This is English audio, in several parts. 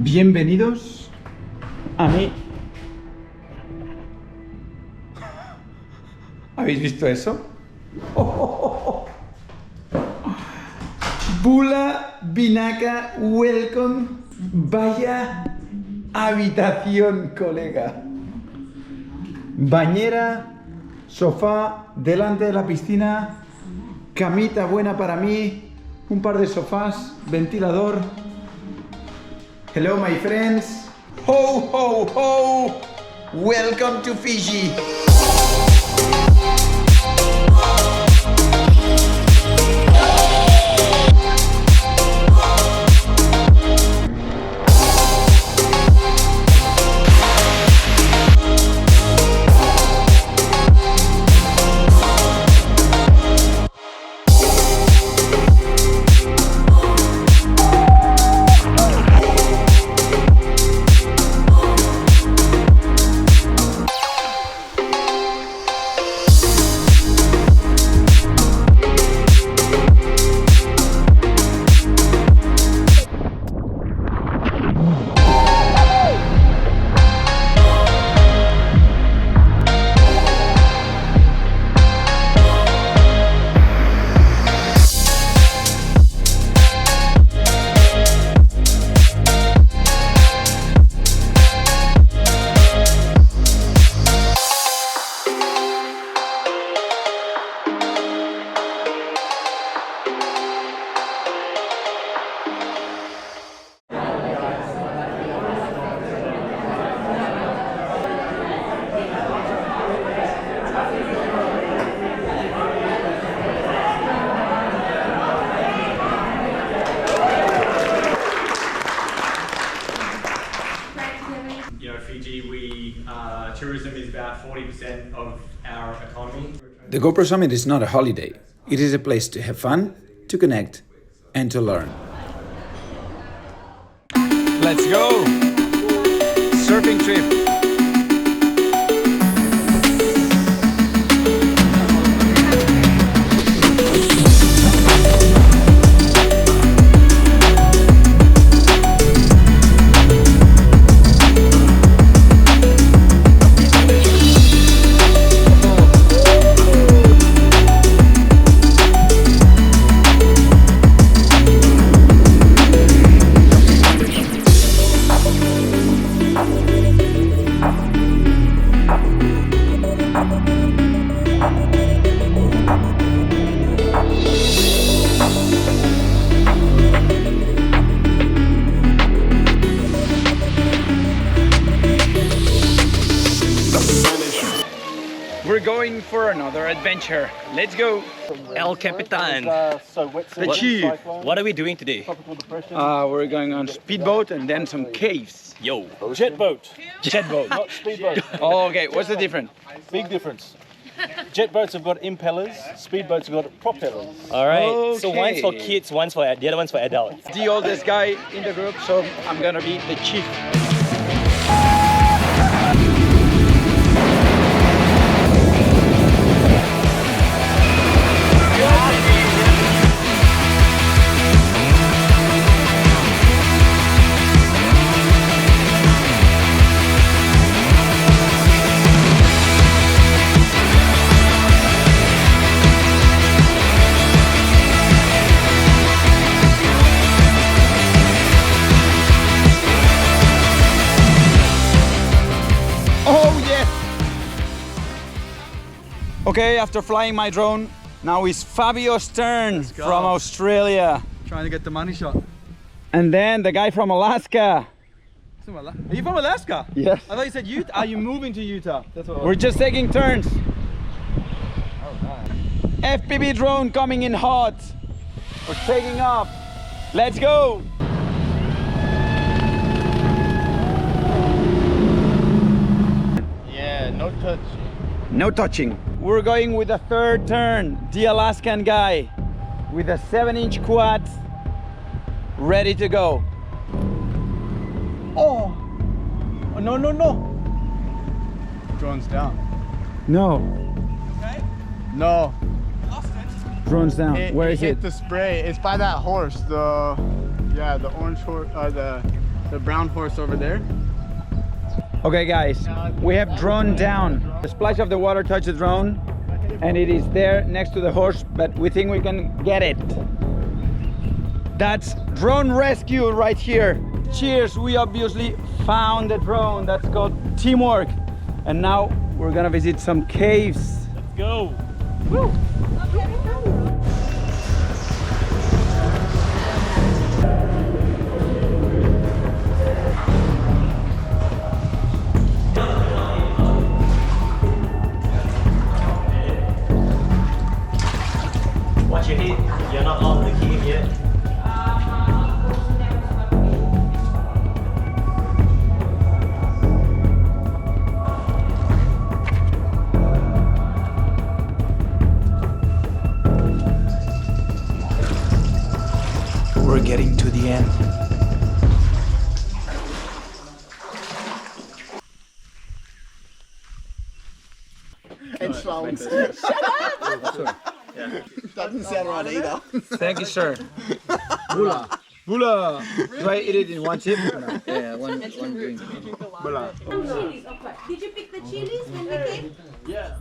Bienvenidos a mí. ¿Habéis visto eso? Bula, Binaka, welcome. Vaya habitación, colega. Bañera, sofá, delante de la piscina, camita buena para mí, un par de sofás, ventilador. Hello, my friends. Ho, ho, ho. Welcome to Fiji. Tourism is about 40% of our economy. The GoPro Summit is not a holiday. It is a place to have fun, to connect, and to learn. Let's go! Surfing trip. We're going for another adventure. Let's go. El Capitan. The chief. What are we doing today? We're going on speedboat and then some caves. Yo. Jet boat. Jet boat. Not speedboat. Oh, okay, what's the difference? Big difference. Jet boats have got impellers, speedboats have got propellers. All right. So Okay. one's for kids, one's for the other one's for adults. The oldest guy in the group, so I'm gonna be the chief. Okay, after flying my drone, now it's Fabio's turn from Australia. Trying to get the money shot. And then the guy from Alaska. Are you from Alaska? Yes. I thought you said Utah. Are you moving to Utah? That's what. We're just taking turns. Oh, nice. FPV drone coming in hot. We're taking off. Let's go. Yeah, no touch. No touching. We're going with the third turn. The Alaskan guy with a 7-inch quad ready to go. Oh! Oh, no, no, no! Drone's down. No. Okay. No. Lost it. Drone's down. Where is hit it? the spray. It's by that horse. The orange horse. The The brown horse over there. Okay guys, we have drone down. The splash of the water touched the drone and it is there next to the horse, but we think we can get it. That's drone rescue right here. Cheers, we obviously found the drone. That's called teamwork. And now we're gonna visit some caves. Let's go. Woo. Watch your head. You're not on the cave yet. We're getting to the end. Doesn't sound right either. Thank you, sir. Bula. Bula. Do I eat it in one chip? No. Yeah, one drink. Bula. Chilies, okay. Did you pick the chilies when we came? Yeah.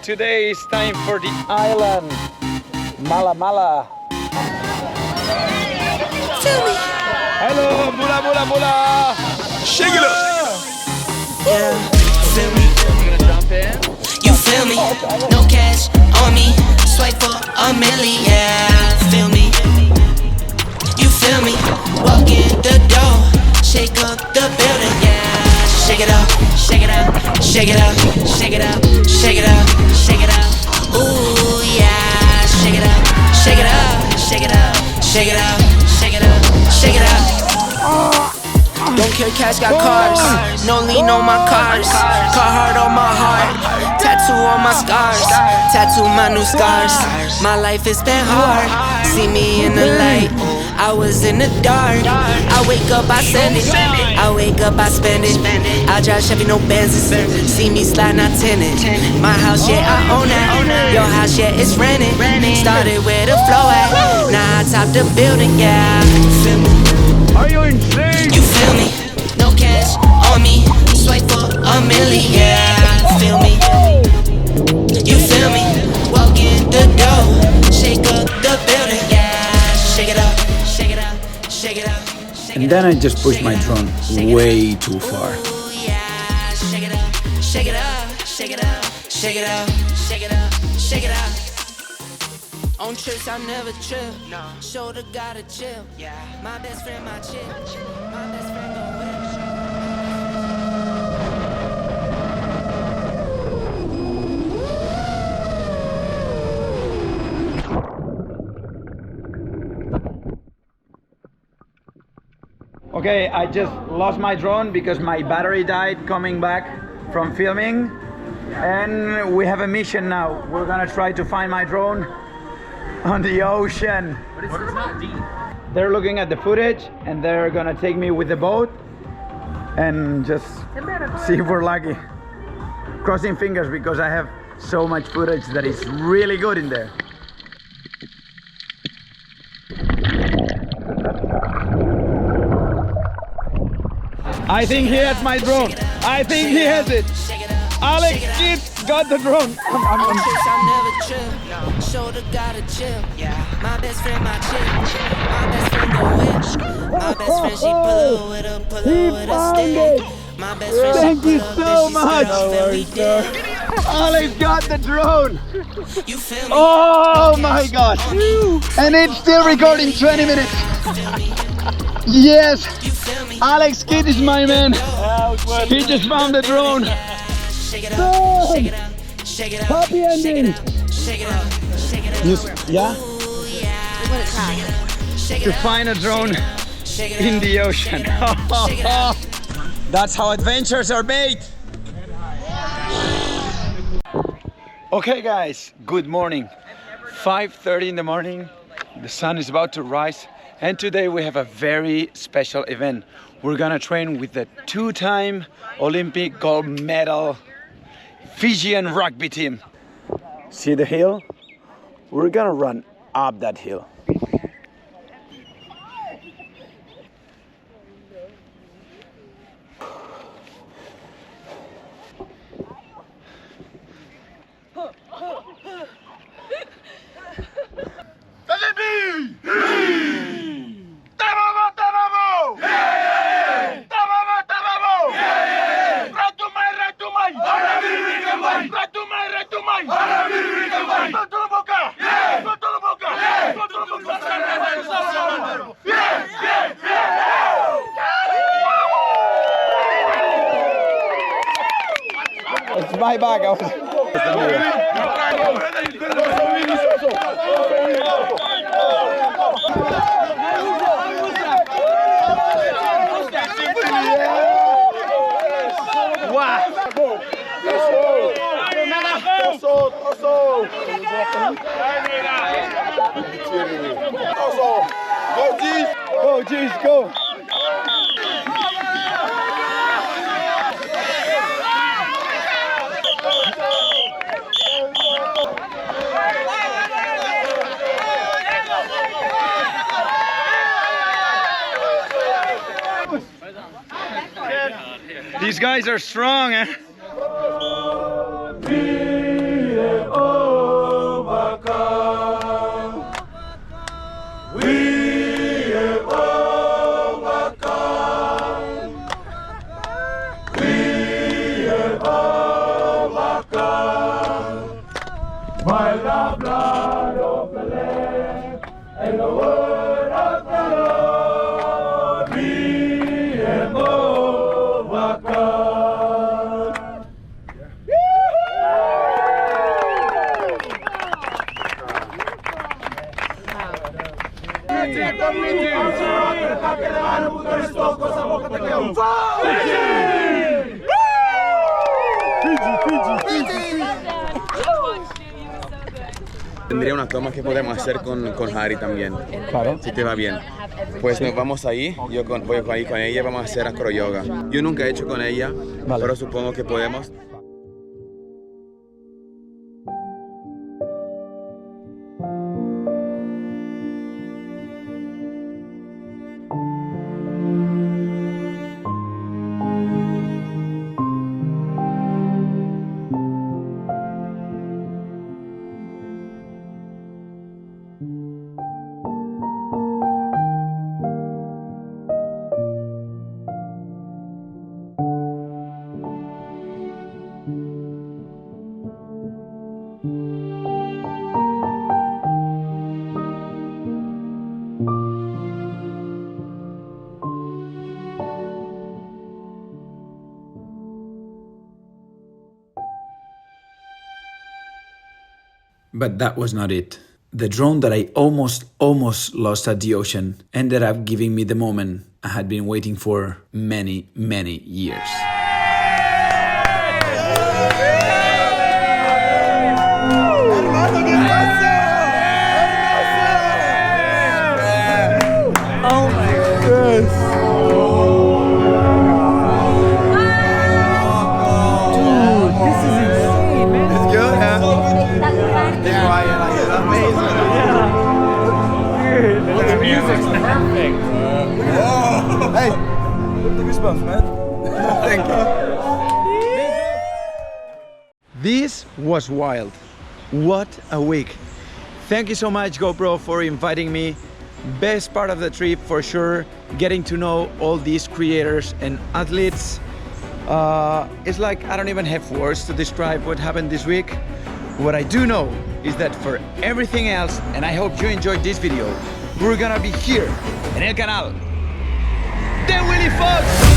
Today is time for the island. Mala Mala. Hello, Bula Bula Bula. Shake it up. Yeah, feel me? You feel me? No cash on me. Swipe for a milli, yeah. Feel me? You feel me? Walk in the door, shake up the building, yeah. Shake it up, shake it up, shake it up, shake it up, shake it up, shake it up. Ooh yeah, shake it up, shake it up, shake it up, shake it up, shake it up, shake it up. Don't care, cash got cars. No lean on my cars. Carhartt on my heart. Tattoo on my scars. Tattoo my new scars. My life has been hard. See me in the light. I was in the dark. I wake up, I send it. I wake up, I spend it. I drive Chevy, no Benzes. See me slide, not tenant. My house, yeah, I own that. Your house, yeah, it's rented. Started where the flow at. Now I top the building, yeah. Feel me? Are you insane? You feel me? No cash on me. Swipe for a milli, yeah. Feel me? You feel me? Walk in the door, shake up the building, yeah. Shake it up, shake it up, shake it up. And then I just pushed my drone way too far. Ooh, yeah. Shake it up, shake it up, shake it up, shake it up, shake it up, shake it up. On trips I never trip. No. Shoulder gotta chill. Yeah. My best friend, my chick. My best friend gon' whip. Okay, I just lost my drone because my battery died coming back from filming. And we have a mission now. We're gonna try to find my drone on the ocean. But it's not deep. They're looking at the footage and they're gonna take me with the boat and just see if we're lucky. Crossing fingers because I have so much footage that is really good in there. I think he has my drone. I think he has it. Alex Kids got the drone. On trips I never trip. Shoulder gotta chill. Yeah. My best friend, my chick. My best friend gon' whip. My best friend, she pull up with a stick. My best friend, Thank she you put up so that she much. still feel we did. Alex got the drone. You feel me? Oh my god. And it's still recording 20 minutes. Yes. You feel me? Alex Kidd is my man. He just found the drone. Shake it up, shake it up, shake it up. Happy ending. Shake it up, shake it up. Yeah. Ooh, yeah. Shake To it up, find a drone shake it in up. the ocean. That's how adventures are made. Okay guys, good morning. 5:30 in the morning, the sun is about to rise, and today we have a very special event. We're gonna train with the two-time Olympic gold medal Fijian rugby team. See the hill? We're gonna run up that hill. It's my bag. Go, G's, go! These guys are strong, eh? Tendría unas tomas que podemos hacer con Harry también, Claro. si te va bien. Pues nos vamos ahí, voy ahí con ella, vamos a hacer acroyoga. Yo nunca he hecho con ella, Vale. pero supongo que podemos. But that was not it. The drone that I almost lost at the ocean ended up giving me the moment I had been waiting for many years. Oh my goodness. Dude, this is insane, man. It's good, huh? That's why you like it. Amazing. Yeah. Dude, the music's perfect. Whoa. Hey, look at the goosebumps, man. Thank you. This was wild. What a week. Thank you so much, GoPro, for inviting me. Best part of the trip for sure, getting to know all these creators and athletes. It's like I don't even have words to describe what happened this week. What I do know is that for everything else, and I hope you enjoyed this video, we're gonna be here en el canal de Willy Fox.